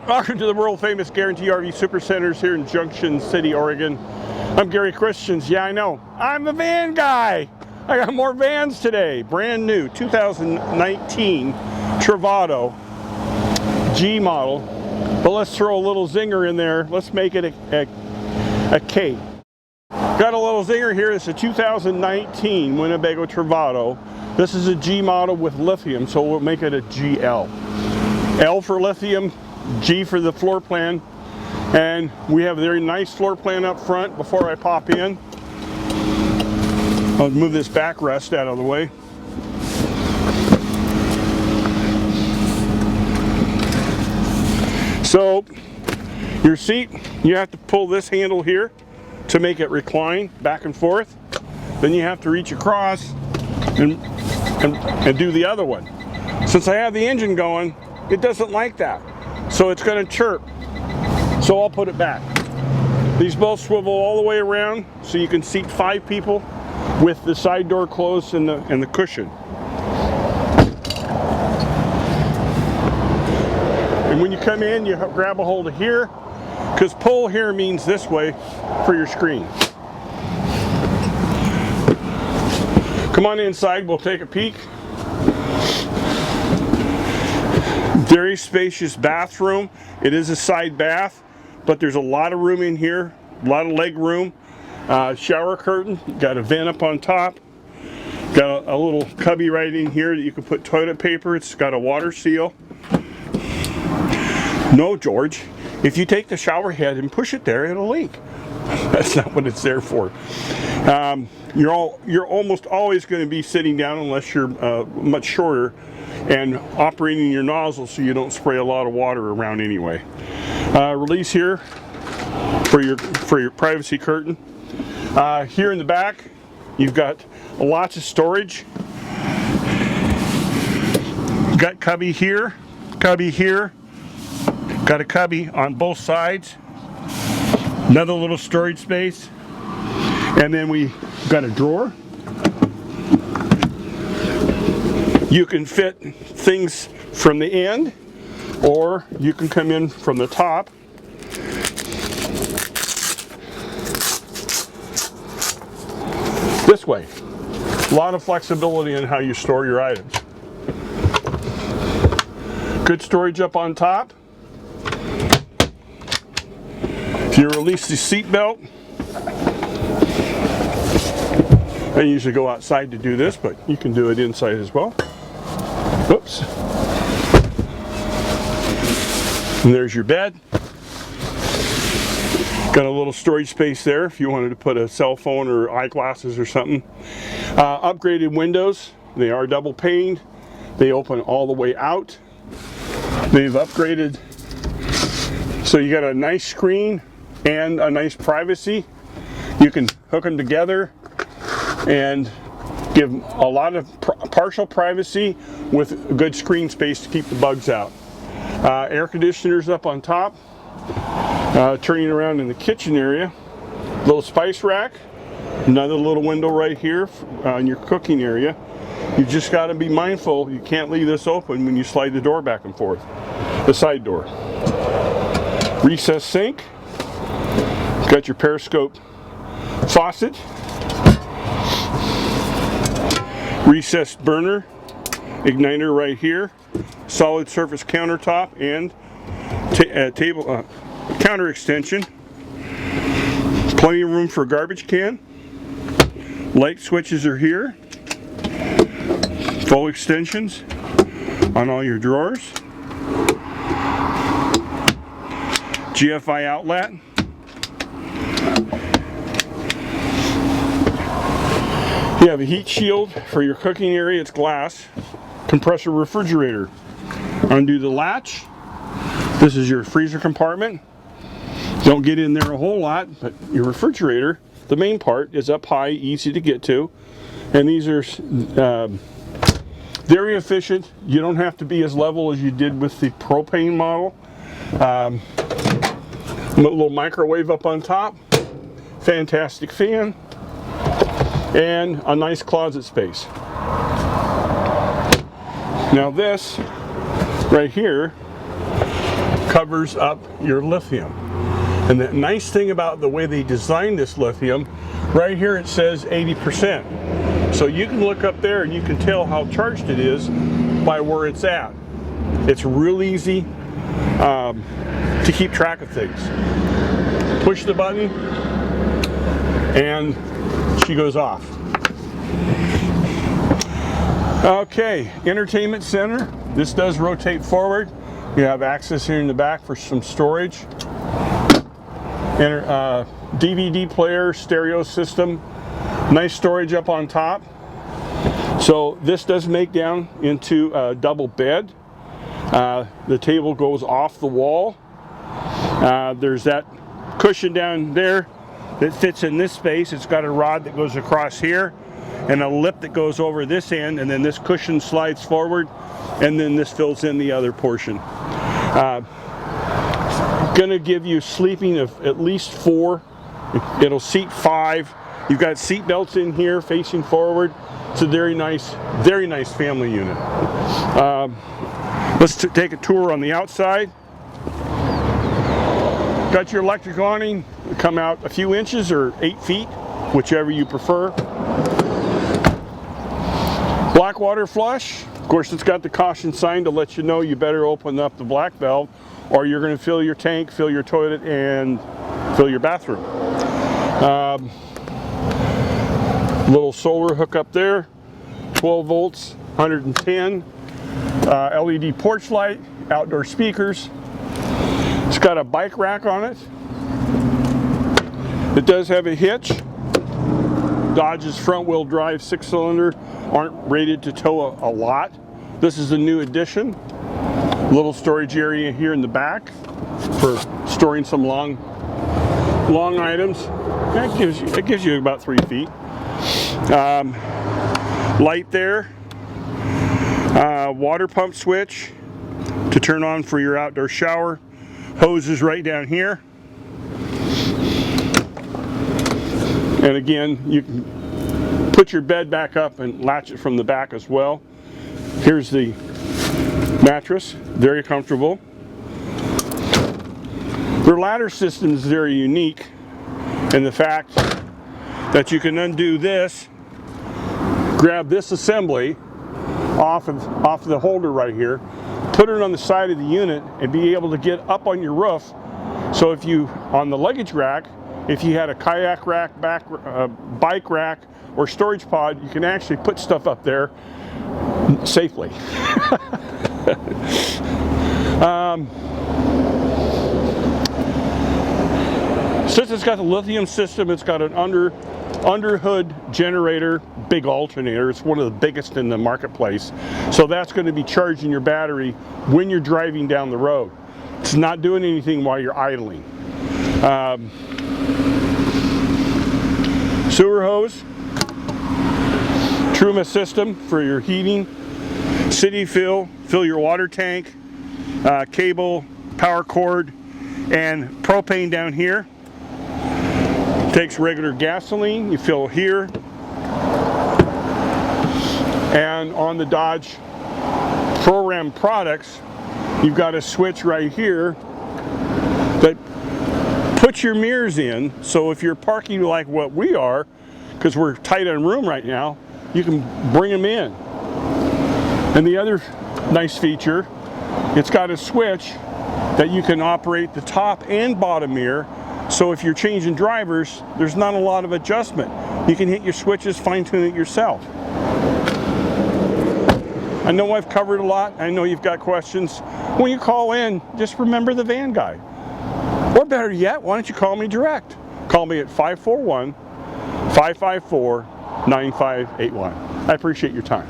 Welcome to the world famous Guarantee RV Supercenters here in Junction City, Oregon. I'm Gary Christians. Yeah, I know. I'm the van guy. I got more vans today. Brand new 2019 Travato G model. But let's throw a little zinger in there. Let's make it a K. Got a little zinger here. It's a 2019 Winnebago Travato. This is a G model with lithium, so we'll make it a GL. L for lithium, G for the floor plan, and we have a very nice floor plan up front. Before I pop in, I'll move this backrest out of the way. So your seat, you have to pull this handle here to make it recline back and forth. Then you have to reach across and do the other one. Since I have the engine going, it doesn't like that. So it's going to chirp. So I'll put it back. These both swivel all the way around so you can seat 5 people with the side door closed and the cushion. And when you come in, you grab a hold of here, because pull here means this way for your screen. Come on inside, we'll take a peek. Very spacious bathroom. It is a side bath, but there's a lot of room in here, a lot of leg room. Shower curtain, got a vent up on top. Got a little cubby right in here that you can put toilet paper. It's got a water seal. No, George, if you take the shower head and push it there, it'll leak. That's not what it's there for. You're almost always going to be sitting down unless you're much shorter and operating your nozzle so you don't spray a lot of water around anyway. Release here for your privacy curtain. Here in the back, you've got lots of storage. Got cubby here, got a cubby on both sides. Another little storage space. And then we got a drawer. You can fit things from the end, or you can come in from the top. This way. A lot of flexibility in how you store your items. Good storage up on top. If you release the seat belt, I usually go outside to do this, but you can do it inside as well. Whoops. And there's your bed. Got a little storage space there if you wanted to put a cell phone or eyeglasses or something. Upgraded windows. They are double paned. They open all the way out. They've upgraded so you got a nice screen and a nice privacy. You can hook them together and give a lot of partial privacy with good screen space to keep the bugs out. Air conditioners up on top. Turning around in the kitchen area, little spice rack, another little window right here in your cooking area. You just got to be mindful, you can't leave this open when you slide the door back and forth, the side door. Recessed sink, got your periscope faucet, recessed burner, igniter right here, solid surface countertop and table counter extension. Plenty of room for a garbage can. Light switches are here. Full extensions on all your drawers. GFI outlet. You have a heat shield for your cooking area. It's glass. Compressor refrigerator. Undo the latch. This is your freezer compartment. Don't get in there a whole lot, but your refrigerator, the main part, is up high, easy to get to. And these are very efficient. You don't have to be as level as you did with the propane model. A little microwave up on top. Fantastic fan. And a nice closet space. Now this right here covers up your lithium. And the nice thing about the way they designed this lithium, right here it says 80%. So you can look up there and you can tell how charged it is by where it's at. It's real easy to keep track of things. Push the button and she goes off. Okay, entertainment center. This does rotate forward. You have access here in the back for some storage. DVD player, stereo system. Nice storage up on top. So this does make down into a double bed. The table goes off the wall. There's that cushion down there that fits in this space. It's got a rod that goes across here and a lip that goes over this end, and then this cushion slides forward, and then this fills in the other portion. Gonna give you sleeping of at least 4. It'll seat 5. You've got seat belts in here facing forward. It's a very nice family unit. Let's take a tour on the outside. Got your electric awning, come out a few inches or 8 feet, whichever you prefer. Black water flush. Of course, it's got the caution sign to let you know you better open up the black valve, or you're going to fill your tank, fill your toilet, and fill your bathroom. Little solar hook up there, 12 volts, 110. LED porch light, outdoor speakers. It's got a bike rack on it. It does have a hitch. Dodge's front wheel drive 6-cylinder aren't rated to tow a lot. This is a new addition. Little storage area here in the back for storing some long items. That gives you about 3 feet. Light there. Water pump switch to turn on for your outdoor shower. Hose is right down here. And again, you can put your bed back up and latch it from the back as well. Here's the mattress, very comfortable. Their ladder system is very unique in the fact that you can undo this, grab this assembly off the holder right here, put it on the side of the unit, and be able to get up on your roof. So if you, on the luggage rack, if you had a kayak rack, bike rack, or storage pod, you can actually put stuff up there safely. Since it's got the lithium system, it's got an under hood generator, big alternator. It's one of the biggest in the marketplace. So that's going to be charging your battery when you're driving down the road. It's not doing anything while you're idling. Sewer hose, Truma system for your heating, city fill your water tank, cable, power cord, and propane down here. Takes regular gasoline, you fill here. And on the Dodge Program products, you've got a switch right here that puts your mirrors in, so if you're parking like what we are, because we're tight on room right now, you can bring them in. And the other nice feature, it's got a switch that you can operate the top and bottom mirror. So if you're changing drivers, there's not a lot of adjustment. You can hit your switches, fine-tune it yourself. I know I've covered a lot. I know you've got questions. When you call in, just remember the van guy. Or better yet, why don't you call me direct? Call me at 541-554-9581. I appreciate your time.